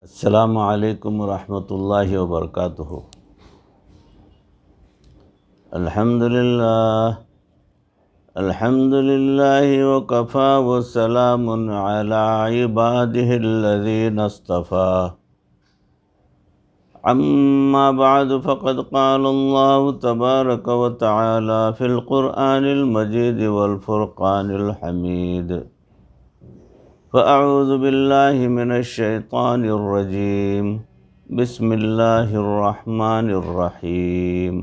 السلام علیکم ورحمۃ اللہ وبرکاتہ۔ الحمد للہ وکفیٰ وسلام علی عبادہ الذین اصطفیٰ، اما بعد فقد قال اللہ تبارک وتعالی فی القرآن المجید والفرقان الحمید، فاعوذ باللہ من الشیطان الرجیم، بسم اللہ الرحمن الرحیم۔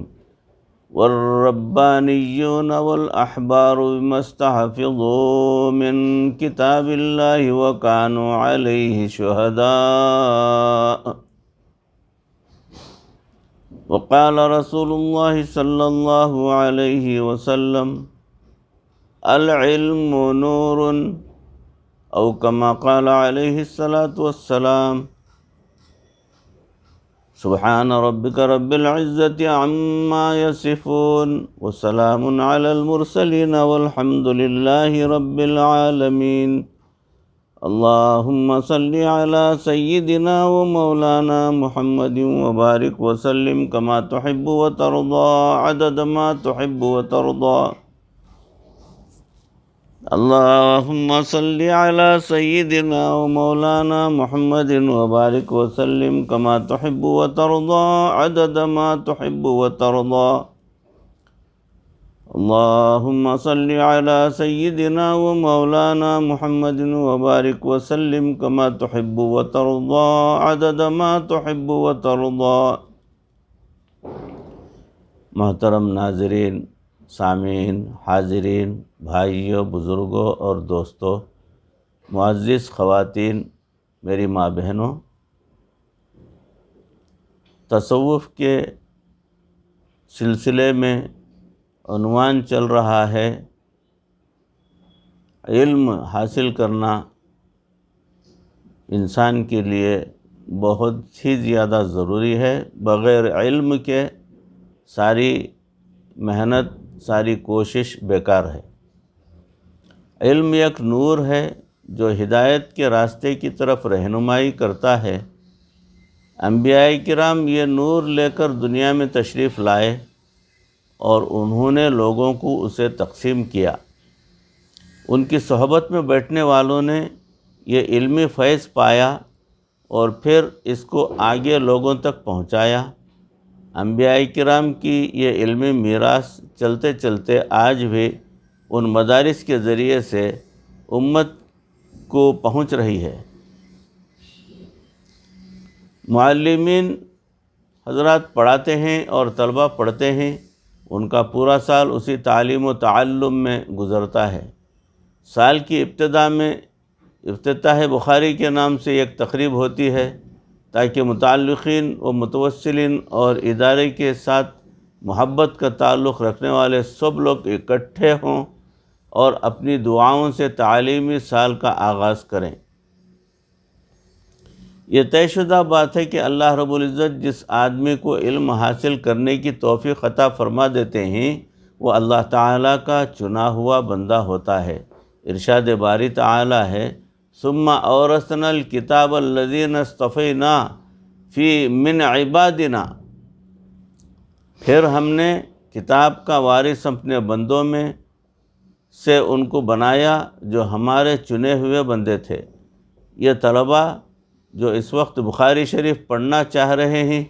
والربانیون والاحبار بما استحفظوا من کتاب اللہ وکانوا علیہ شہداء، وقال رسول اللہ صلی اللہ علیہ وسلم العلم نور، او کما قال علیہ الصلاۃ والسلام۔ سبحان ربک رب العزۃ عما یصفون، وسلام علی المرسلین والحمد للہ رب العالمین۔ اللہم صل علی سیدنا و مولانا محمد وبارک وسلم کما تحب وترضى عدد ما تحب وترضى۔ اللہم صل علی سیدنا و مولانا محمد وبارک وسلم کما تحب وترضى عدد ما تحب وترضى۔ اللہم صل علی سیدنا و مولانا محمد وبارک وسلم کما تحب وترضى عدد ما تحب وترضى۔ محترم ناظرین، سامعین، حاضرین، بھائیوں، بزرگوں اور دوستوں، معزز خواتین، میری ماں بہنوں، تصوف کے سلسلے میں عنوان چل رہا ہے علم حاصل کرنا انسان کے لیے بہت ہی زیادہ ضروری ہے۔ بغیر علم کے ساری محنت، ساری کوشش بیکار ہے۔ علم ایک نور ہے جو ہدایت کے راستے کی طرف رہنمائی کرتا ہے۔ انبیاء کرام یہ نور لے کر دنیا میں تشریف لائے اور انہوں نے لوگوں کو اسے تقسیم کیا۔ ان کی صحبت میں بیٹھنے والوں نے یہ علمی فیض پایا اور پھر اس کو آگے لوگوں تک پہنچایا۔ انبیاء کرام کی یہ علمی میراث چلتے چلتے آج بھی ان مدارس کے ذریعے سے امت کو پہنچ رہی ہے۔ معلمین حضرات پڑھاتے ہیں اور طلبہ پڑھتے ہیں، ان کا پورا سال اسی تعلیم و تعلم میں گزرتا ہے۔ سال کی ابتدا میں افتتاح بخاری کے نام سے ایک تقریب ہوتی ہے تاکہ متعلقین و متوسلین اور ادارے کے ساتھ محبت کا تعلق رکھنے والے سب لوگ اکٹھے ہوں اور اپنی دعاؤں سے تعلیمی سال کا آغاز کریں۔ یہ طے شدہ بات ہے کہ اللہ رب العزت جس آدمی کو علم حاصل کرنے کی توفیق عطا فرما دیتے ہیں وہ اللہ تعالیٰ کا چنا ہوا بندہ ہوتا ہے۔ ارشاد باری تعالیٰ ہے ثم اورثنا الکتاب الذین اصطفینا فی من عبادنا، پھر ہم نے کتاب کا وارث اپنے بندوں میں سے ان کو بنایا جو ہمارے چنے ہوئے بندے تھے۔ یہ طلبہ جو اس وقت بخاری شریف پڑھنا چاہ رہے ہیں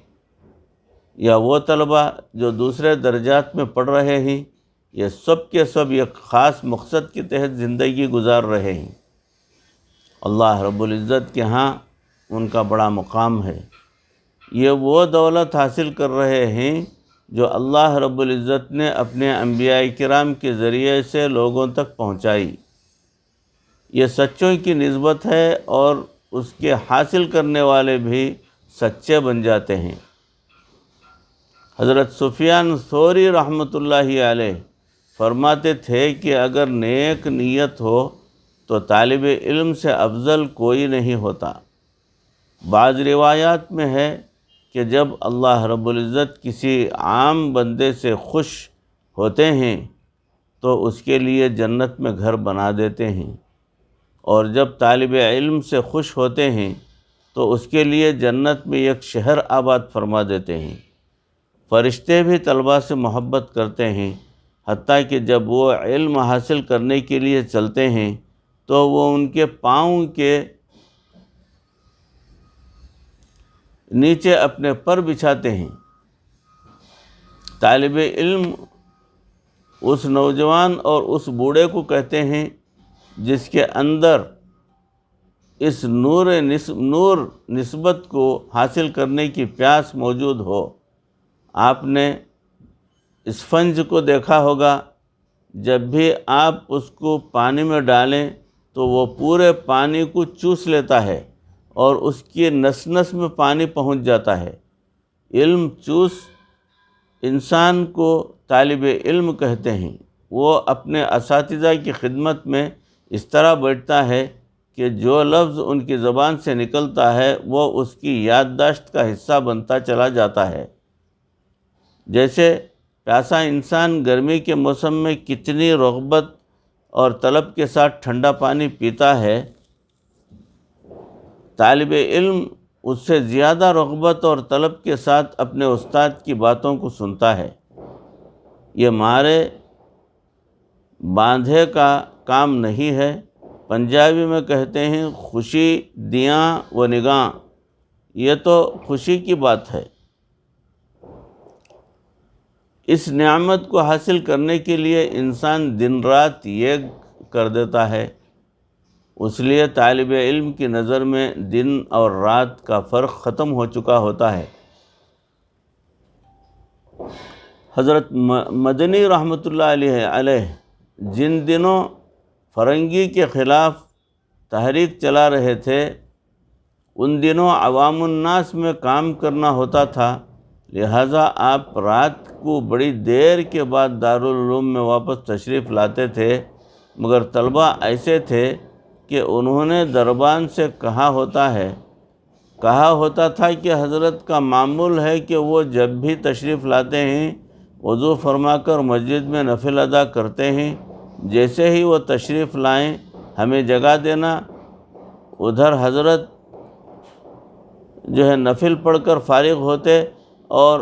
یا وہ طلبہ جو دوسرے درجات میں پڑھ رہے ہیں، یہ سب کے سب ایک خاص مقصد کے تحت زندگی گزار رہے ہیں۔ اللہ رب العزت کے ہاں ان کا بڑا مقام ہے۔ یہ وہ دولت حاصل کر رہے ہیں جو اللہ رب العزت نے اپنے انبیاء کرام کے ذریعے سے لوگوں تک پہنچائی۔ یہ سچوں کی نسبت ہے اور اس کے حاصل کرنے والے بھی سچے بن جاتے ہیں۔ حضرت سفیان ثوری رحمۃ اللہ علیہ فرماتے تھے کہ اگر نیک نیت ہو تو طالب علم سے افضل کوئی نہیں ہوتا۔ بعض روایات میں ہے کہ جب اللہ رب العزت کسی عام بندے سے خوش ہوتے ہیں تو اس کے لیے جنت میں گھر بنا دیتے ہیں، اور جب طالب علم سے خوش ہوتے ہیں تو اس کے لیے جنت میں ایک شہر آباد فرما دیتے ہیں۔ فرشتے بھی طلباء سے محبت کرتے ہیں، حتیٰ کہ جب وہ علم حاصل کرنے کے لیے چلتے ہیں تو وہ ان کے پاؤں کے نیچے اپنے پر بچھاتے ہیں۔ طالب علم اس نوجوان اور اس بوڑھے کو کہتے ہیں جس کے اندر اس نور نسبت کو حاصل کرنے کی پیاس موجود ہو۔ آپ نے اسفنج کو دیکھا ہوگا، جب بھی آپ اس کو پانی میں ڈالیں تو وہ پورے پانی کو چوس لیتا ہے اور اس کی نس نس میں پانی پہنچ جاتا ہے۔ علم چوس انسان کو طالب علم کہتے ہیں۔ وہ اپنے اساتذہ کی خدمت میں اس طرح بیٹھتا ہے کہ جو لفظ ان کی زبان سے نکلتا ہے وہ اس کی یادداشت کا حصہ بنتا چلا جاتا ہے۔ جیسے پیاسا انسان گرمی کے موسم میں کتنی رغبت اور طلب کے ساتھ ٹھنڈا پانی پیتا ہے، طالب علم اس سے زیادہ رغبت اور طلب کے ساتھ اپنے استاد کی باتوں کو سنتا ہے۔ یہ مارے باندھے کا کام نہیں ہے۔ پنجابی میں کہتے ہیں خوشی دیاں و نگاں، یہ تو خوشی کی بات ہے۔ اس نعمت کو حاصل کرنے کے لیے انسان دن رات یہ کر دیتا ہے۔ اس لیے طالب علم کی نظر میں دن اور رات کا فرق ختم ہو چکا ہوتا ہے۔ حضرت مدنی رحمۃ اللہ علیہ جن دنوں فرنگی کے خلاف تحریک چلا رہے تھے، ان دنوں عوام الناس میں کام کرنا ہوتا تھا، لہٰذا آپ رات کو بڑی دیر کے بعد دارالعلوم میں واپس تشریف لاتے تھے، مگر طلباء ایسے تھے کہ انہوں نے دربان سے کہا ہوتا تھا کہ حضرت کا معمول ہے کہ وہ جب بھی تشریف لاتے ہیں وضو فرما کر مسجد میں نفل ادا کرتے ہیں، جیسے ہی وہ تشریف لائیں ہمیں جگا دینا۔ ادھر حضرت نفل پڑھ کر فارغ ہوتے اور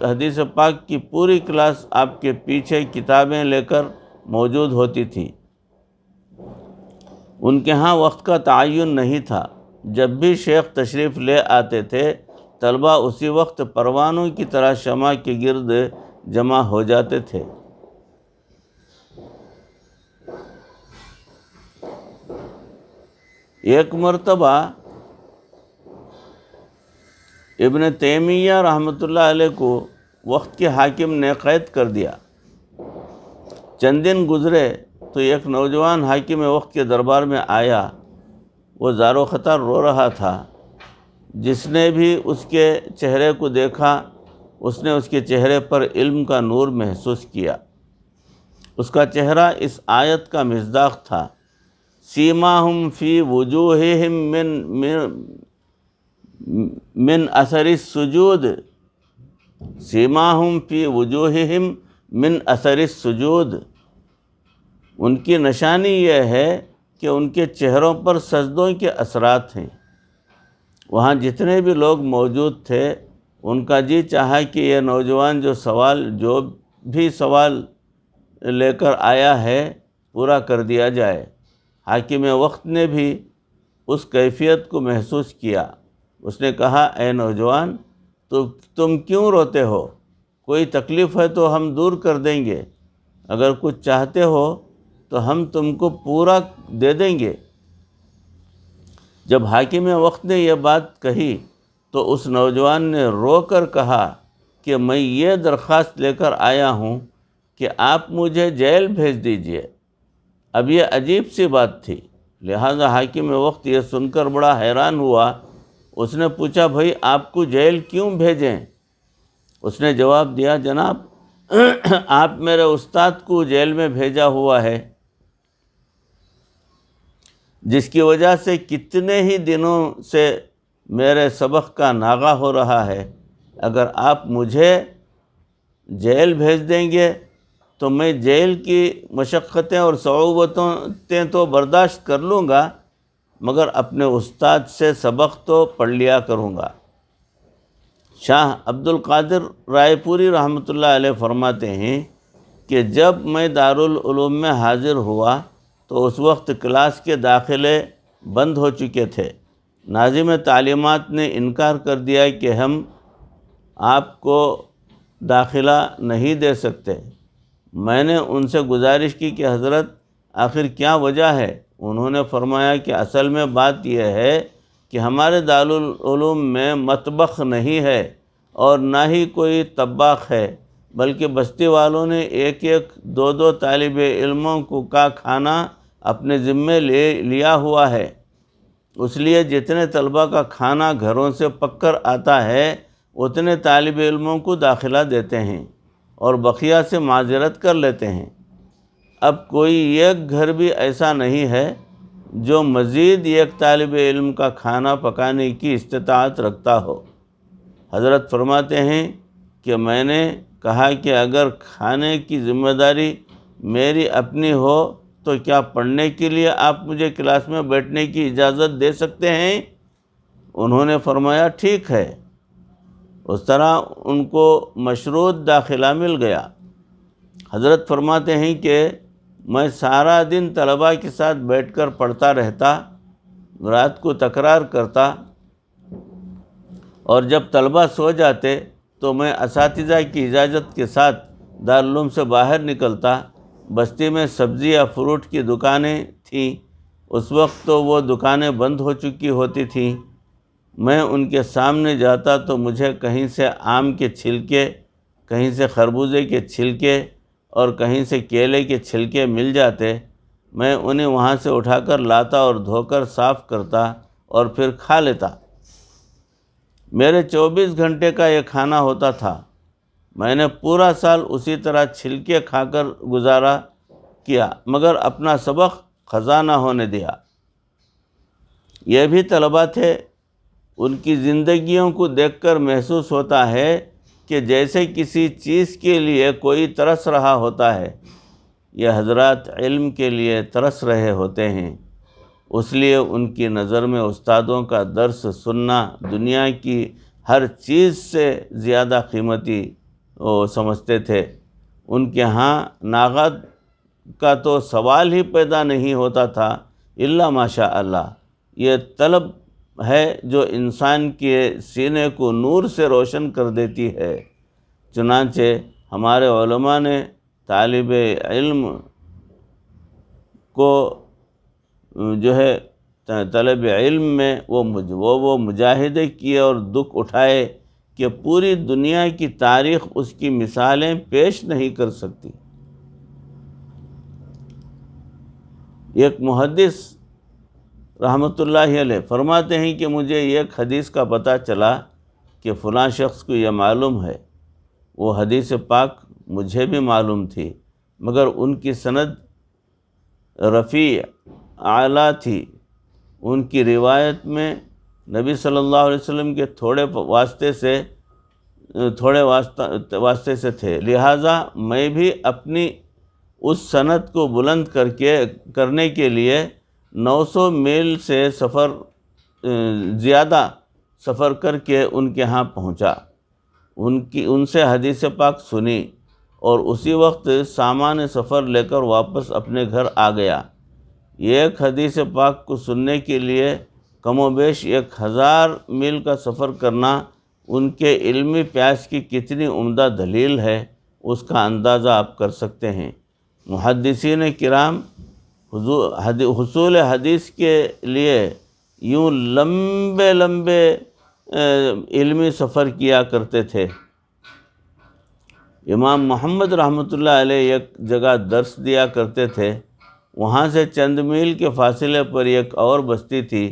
حدیث پاک کی پوری کلاس آپ کے پیچھے کتابیں لے کر موجود ہوتی تھی۔ ان کے ہاں وقت کا تعین نہیں تھا۔ جب بھی شیخ تشریف لے آتے تھے، طلباء اسی وقت پروانوں کی طرح شمع کے گرد جمع ہو جاتے تھے۔ ایک مرتبہ ابن تیمیہ رحمۃ اللہ علیہ کو وقت کے حاکم نے قید کر دیا۔ چند دن گزرے تو ایک نوجوان حاکم وقت کے دربار میں آیا۔ وہ زار و خطر رو رہا تھا۔ جس نے بھی اس کے چہرے کو دیکھا، اس نے اس کے چہرے پر علم کا نور محسوس کیا۔ اس کا چہرہ اس آیت کا مصداق تھا، سیماہم فی وجوہہم من اثر السجود، سیماہم فی وجوہہم من اثر السجود۔ ان کی نشانی یہ ہے کہ ان کے چہروں پر سجدوں کے اثرات ہیں۔ وہاں جتنے بھی لوگ موجود تھے، ان کا جی چاہا کہ یہ نوجوان جو بھی سوال لے کر آیا ہے پورا کر دیا جائے۔ حاکم وقت نے بھی اس کیفیت کو محسوس کیا۔ اس نے کہا، اے نوجوان، تم کیوں روتے ہو؟ کوئی تکلیف ہے تو ہم دور کر دیں گے، اگر کچھ چاہتے ہو تو ہم تم کو پورا دے دیں گے۔ جب حاکم وقت نے یہ بات کہی تو اس نوجوان نے رو کر کہا کہ میں یہ درخواست لے کر آیا ہوں کہ آپ مجھے جیل بھیج دیجئے۔ اب یہ عجیب سی بات تھی، لہذا حاکم وقت یہ سن کر بڑا حیران ہوا۔ اس نے پوچھا، بھائی آپ کو جیل کیوں بھیجیں؟ اس نے جواب دیا، جناب آپ میرے استاد کو جیل میں بھیجا ہوا ہے، جس کی وجہ سے کتنے ہی دنوں سے میرے سبق کا ناغہ ہو رہا ہے۔ اگر آپ مجھے جیل بھیج دیں گے تو میں جیل کی مشقتیں اور صعوبتیں تو برداشت کر لوں گا، مگر اپنے استاد سے سبق تو پڑھ لیا کروں گا۔ شاہ عبد القادر رائے پوری رحمۃ اللہ علیہ فرماتے ہیں کہ جب میں دارالعلوم میں حاضر ہوا تو اس وقت کلاس کے داخلے بند ہو چکے تھے۔ ناظم تعلیمات نے انکار کر دیا کہ ہم آپ کو داخلہ نہیں دے سکتے۔ میں نے ان سے گزارش کی کہ حضرت آخر کیا وجہ ہے؟ انہوں نے فرمایا کہ اصل میں بات یہ ہے کہ ہمارے دارالعلوم میں مطبخ نہیں ہے اور نہ ہی کوئی طباخ ہے، بلکہ بستی والوں نے ایک ایک دو دو طالب علموں کا کھانا اپنے ذمے لیا ہوا ہے، اس لیے جتنے طلبہ کا کھانا گھروں سے پک کر آتا ہے اتنے طالب علموں کو داخلہ دیتے ہیں اور بقیہ سے معذرت کر لیتے ہیں۔ اب کوئی ایک گھر بھی ایسا نہیں ہے جو مزید ایک طالب علم کا کھانا پکانے کی استطاعت رکھتا ہو۔ حضرت فرماتے ہیں کہ میں نے کہا کہ اگر کھانے کی ذمہ داری میری اپنی ہو تو کیا پڑھنے کے لیے آپ مجھے کلاس میں بیٹھنے کی اجازت دے سکتے ہیں؟ انہوں نے فرمایا ٹھیک ہے۔ اس طرح ان کو مشروط داخلہ مل گیا۔ حضرت فرماتے ہیں کہ میں سارا دن طلباء کے ساتھ بیٹھ کر پڑھتا رہتا، رات کو تکرار کرتا، اور جب طلباء سو جاتے تو میں اساتذہ کی اجازت کے ساتھ دارالعلوم سے باہر نکلتا۔ بستی میں سبزی یا فروٹ کی دکانیں تھیں، اس وقت تو وہ دکانیں بند ہو چکی ہوتی تھیں۔ میں ان کے سامنے جاتا تو مجھے کہیں سے آم کے چھلکے، کہیں سے خربوزے کے چھلکے اور کہیں سے کیلے کے چھلکے مل جاتے۔ میں انہیں وہاں سے اٹھا کر لاتا اور دھو کر صاف کرتا اور پھر کھا لیتا۔ میرے 24 گھنٹے کا یہ کھانا ہوتا تھا۔ میں نے پورا سال اسی طرح چھلکے کھا کر گزارا کیا، مگر اپنا سبق قضا نہ ہونے دیا۔ یہ بھی طلباء تھے، ان کی زندگیوں کو دیکھ کر محسوس ہوتا ہے کہ جیسے کسی چیز کے لیے کوئی ترس رہا ہوتا ہے۔ یہ حضرات علم کے لیے ترس رہے ہوتے ہیں، اس لیے ان کی نظر میں استادوں کا درس سننا دنیا کی ہر چیز سے زیادہ قیمتی وہ سمجھتے تھے۔ ان کے ہاں ناغت کا تو سوال ہی پیدا نہیں ہوتا تھا الا ماشاء اللہ۔ یہ طلب ہے جو انسان کے سینے کو نور سے روشن کر دیتی ہے۔ چنانچہ ہمارے علماء نے طالب علم کو جو ہے طلب علم میں وہ مجاہدے کیے اور دکھ اٹھائے کہ پوری دنیا کی تاریخ اس کی مثالیں پیش نہیں کر سکتی۔ ایک محدث رحمۃ اللہ علیہ فرماتے ہیں کہ مجھے ایک حدیث کا پتہ چلا کہ فلاں شخص کو یہ معلوم ہے۔ وہ حدیث پاک مجھے بھی معلوم تھی، مگر ان کی سند رفیع اعلیٰ تھی۔ ان کی روایت میں نبی صلی اللہ علیہ وسلم کے تھوڑے واسطے سے تھے، لہٰذا میں بھی اپنی اس سند کو بلند کرنے کے لیے 900 میل سے زیادہ سفر کر کے ان کے ہاں پہنچا۔ ان سے حدیث پاک سنی اور اسی وقت سامان سفر لے کر واپس اپنے گھر آ گیا۔ ایک حدیث پاک کو سننے کے لیے کم و بیش 1000 میل کا سفر کرنا ان کے علمی پیاس کی کتنی عمدہ دلیل ہے، اس کا اندازہ آپ کر سکتے ہیں۔ محدثین کرام حصول حدیث کے لیے یوں لمبے لمبے علمی سفر کیا کرتے تھے۔ امام محمد رحمۃ اللہ علیہ ایک جگہ درس دیا کرتے تھے، وہاں سے چند میل کے فاصلے پر ایک اور بستی تھی،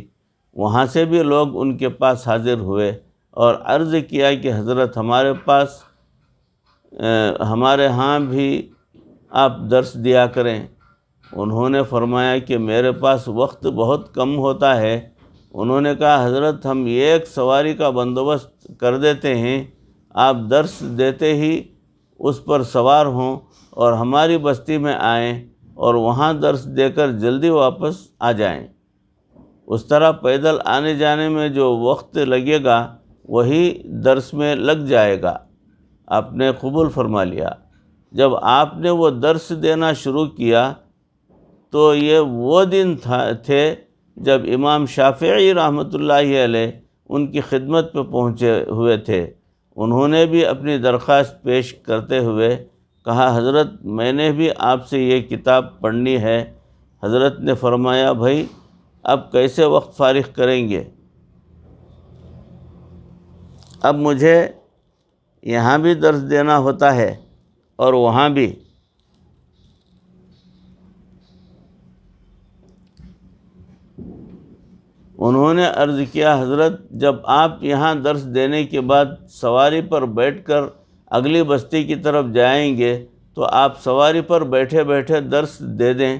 وہاں سے بھی لوگ ان کے پاس حاضر ہوئے اور عرض کیا کہ حضرت ہمارے ہاں بھی آپ درس دیا کریں۔ انہوں نے فرمایا کہ میرے پاس وقت بہت کم ہوتا ہے۔ انہوں نے کہا حضرت ہم ایک سواری کا بندوبست کر دیتے ہیں، آپ درس دیتے ہی اس پر سوار ہوں اور ہماری بستی میں آئیں اور وہاں درس دے کر جلدی واپس آ جائیں۔ اس طرح پیدل آنے جانے میں جو وقت لگے گا وہی درس میں لگ جائے گا۔ آپ نے قبول فرما لیا۔ جب آپ نے وہ درس دینا شروع کیا تو یہ وہ دن تھے جب امام شافعی رحمۃ اللہ علیہ ان کی خدمت پہ پہنچے ہوئے تھے۔ انہوں نے بھی اپنی درخواست پیش کرتے ہوئے کہا، حضرت میں نے بھی آپ سے یہ کتاب پڑھنی ہے۔ حضرت نے فرمایا، بھائی اب کیسے وقت فارغ کریں گے؟ اب مجھے یہاں بھی درس دینا ہوتا ہے اور وہاں بھی۔ انہوں نے عرض کیا، حضرت جب آپ یہاں درس دینے کے بعد سواری پر بیٹھ کر اگلی بستی کی طرف جائیں گے تو آپ سواری پر بیٹھے بیٹھے درس دے دیں،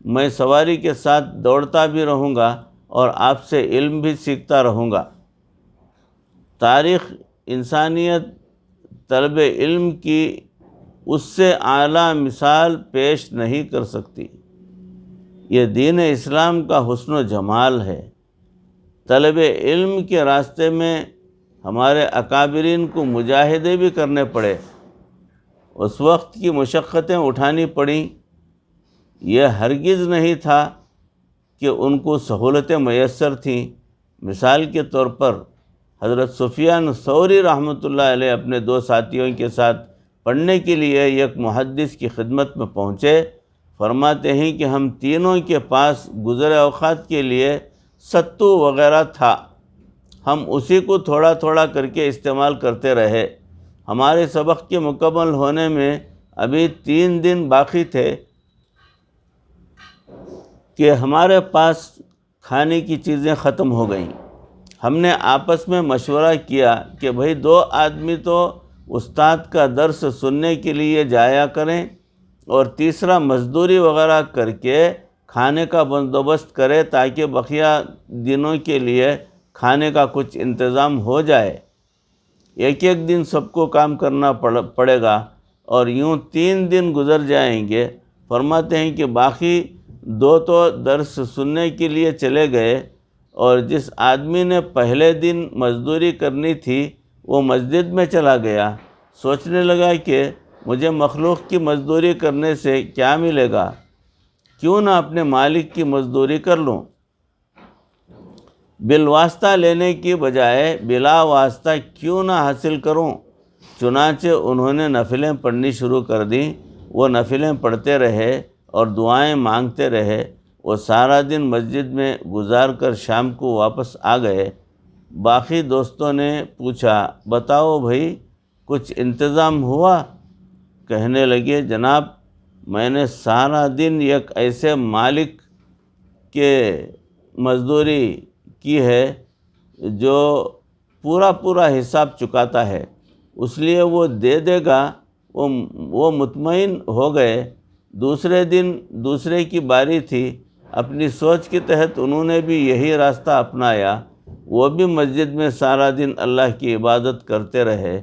میں سواری کے ساتھ دوڑتا بھی رہوں گا اور آپ سے علم بھی سیکھتا رہوں گا۔ تاریخ انسانیت طلب علم کی اس سے اعلیٰ مثال پیش نہیں کر سکتی۔ یہ دین اسلام کا حسن و جمال ہے۔ طلب علم کے راستے میں ہمارے اکابرین کو مجاہدے بھی کرنے پڑے، اس وقت کی مشقتیں اٹھانی پڑیں۔ یہ ہرگز نہیں تھا کہ ان کو سہولتیں میسر تھیں۔ مثال کے طور پر حضرت سفیان ثوری رحمۃ اللہ علیہ اپنے 2 ساتھیوں کے ساتھ پڑھنے کے لیے ایک محدث کی خدمت میں پہنچے۔ فرماتے ہیں کہ ہم تینوں کے پاس گزر اوقات کے لیے ستو وغیرہ تھا، ہم اسی کو تھوڑا تھوڑا کر کے استعمال کرتے رہے۔ ہمارے سبق کے مکمل ہونے میں ابھی 3 دن باقی تھے کہ ہمارے پاس کھانے کی چیزیں ختم ہو گئیں۔ ہم نے آپس میں مشورہ کیا کہ بھئی 2 آدمی تو استاد کا درس سننے کے لیے جایا کریں اور تیسرا مزدوری وغیرہ کر کے کھانے کا بندوبست کرے تاکہ بقیہ دنوں کے لیے کھانے کا کچھ انتظام ہو جائے۔ ایک ایک دن سب کو کام کرنا پڑے گا اور یوں 3 دن گزر جائیں گے۔ فرماتے ہیں کہ باقی 2 تو درس سننے کے لیے چلے گئے اور جس آدمی نے پہلے دن مزدوری کرنی تھی وہ مسجد میں چلا گیا، سوچنے لگا کہ مجھے مخلوق کی مزدوری کرنے سے کیا ملے گا، کیوں نہ اپنے مالک کی مزدوری کر لوں، بالواسطہ لینے کی بجائے بلا واسطہ کیوں نہ حاصل کروں۔ چنانچہ انہوں نے نفلیں پڑھنی شروع کر دیں۔ وہ نفلیں پڑھتے رہے اور دعائیں مانگتے رہے۔ وہ سارا دن مسجد میں گزار کر شام کو واپس آ گئے۔ باقی دوستوں نے پوچھا، بتاؤ بھائی کچھ انتظام ہوا؟ کہنے لگے، جناب میں نے سارا دن ایک ایسے مالک کے مزدوری کی ہے جو پورا حساب چکاتا ہے، اس لیے وہ دے دے گا۔ وہ مطمئن ہو گئے۔ دوسرے دن دوسرے کی باری تھی۔ اپنی سوچ کے تحت انہوں نے بھی یہی راستہ اپنایا۔ وہ بھی مسجد میں سارا دن اللہ کی عبادت کرتے رہے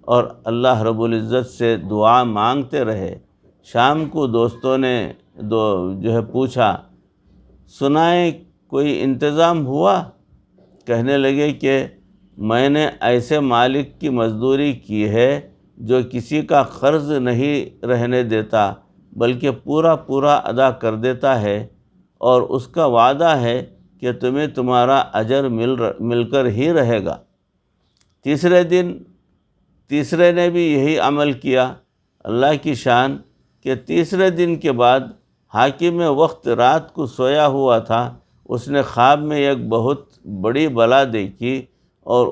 اور اللہ رب العزت سے دعا مانگتے رہے۔ شام کو دوستوں نے پوچھا، سنائیں کوئی انتظام ہوا؟ کہنے لگے کہ میں نے ایسے مالک کی مزدوری کی ہے جو کسی کا قرض نہیں رہنے دیتا بلکہ پورا ادا کر دیتا ہے، اور اس کا وعدہ ہے کہ تمہیں تمہارا اجر مل کر ہی رہے گا۔ تیسرے نے بھی یہی عمل کیا۔ اللہ کی شان کہ تیسرے دن کے بعد حاکم وقت رات کو سویا ہوا تھا، اس نے خواب میں ایک بہت بڑی بلا دیکھی اور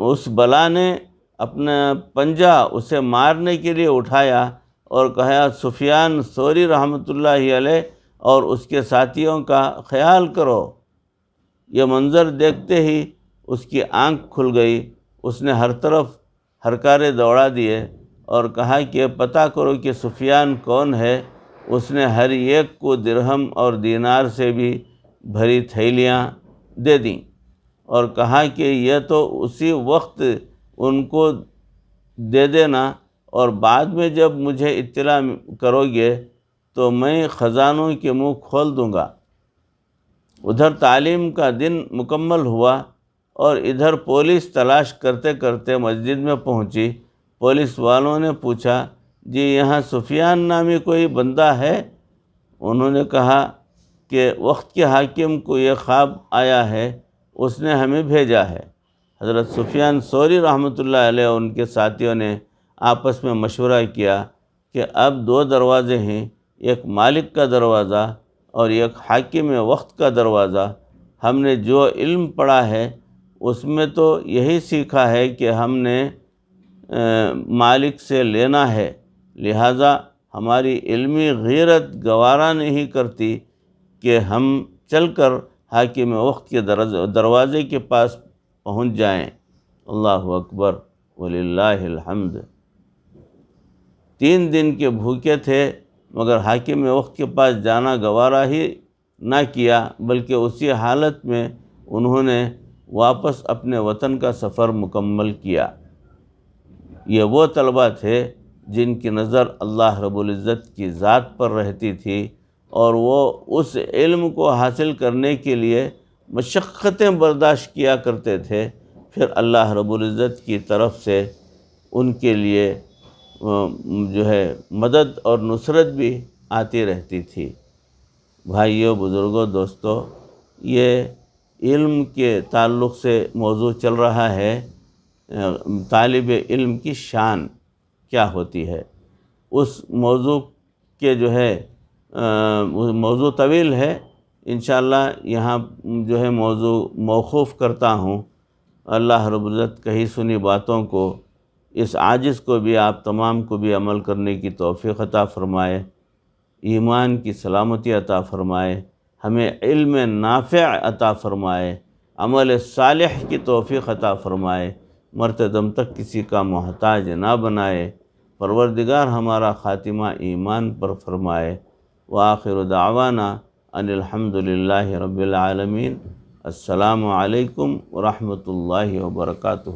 اس بلا نے اپنا پنجہ اسے مارنے کے لیے اٹھایا اور کہا، سفیان ثوری رحمۃ اللہ علیہ اور اس کے ساتھیوں کا خیال کرو۔ یہ منظر دیکھتے ہی اس کی آنکھ کھل گئی۔ اس نے ہر طرف ہرکارے دوڑا دیے اور کہا کہ پتہ کرو کہ سفیان کون ہے۔ اس نے ہر ایک کو درہم اور دینار سے بھی بھری تھیلیاں دے دیں اور کہا کہ یہ تو اسی وقت ان کو دے دینا، اور بعد میں جب مجھے اطلاع کرو گے تو میں خزانوں کے منہ کھول دوں گا۔ ادھر تعلیم کا دن مکمل ہوا اور ادھر پولیس تلاش کرتے کرتے مسجد میں پہنچی۔ پولیس والوں نے پوچھا، جی یہاں سفیان نامی کوئی بندہ ہے؟ انہوں نے کہا کہ وقت کے حاکم کو یہ خواب آیا ہے، اس نے ہمیں بھیجا ہے۔ حضرت سفیان ثوری رحمۃ اللہ علیہ ان کے ساتھیوں نے آپس میں مشورہ کیا کہ اب دو دروازے ہیں، ایک مالک کا دروازہ اور ایک حاکم وقت کا دروازہ۔ ہم نے جو علم پڑھا ہے اس میں تو یہی سیکھا ہے کہ ہم نے مالک سے لینا ہے، لہٰذا ہماری علمی غیرت گوارا نہیں کرتی کہ ہم چل کر حاکم وقت کے دروازے کے پاس پہنچ جائیں۔ اللہ اکبر وللہ الحمد۔ 3 دن کے بھوکے تھے مگر حاکم وقت کے پاس جانا گوارا ہی نہ کیا، بلکہ اسی حالت میں انہوں نے واپس اپنے وطن کا سفر مکمل کیا۔ یہ وہ طلبہ تھے جن کی نظر اللہ رب العزت کی ذات پر رہتی تھی اور وہ اس علم کو حاصل کرنے کے لیے مشقتیں برداشت کیا کرتے تھے، پھر اللہ رب العزت کی طرف سے ان کے لیے جو ہے مدد اور نصرت بھی آتی رہتی تھی۔ بھائیوں، بزرگوں، دوستو، یہ علم کے تعلق سے موضوع چل رہا ہے، طالب علم کی شان کیا ہوتی ہے۔ اس موضوع کے جو ہے موضوع طویل ہے، انشاءاللہ یہاں جو ہے موضوع موقوف کرتا ہوں۔ اللہ رب العزت کہی سنی باتوں کو، اس عاجز کو بھی، آپ تمام کو بھی عمل کرنے کی توفیق عطا فرمائے، ایمان کی سلامتی عطا فرمائے، ہمیں علم نافع عطا فرمائے، عمل صالح کی توفیق عطا فرمائے، مرتے دم تک کسی کا محتاج نہ بنائے، پروردگار ہمارا خاتمہ ایمان پر فرمائے۔ وآخر دعوانا ان الحمد للہ رب العالمین۔ السلام علیکم ورحمۃ اللہ وبرکاتہ۔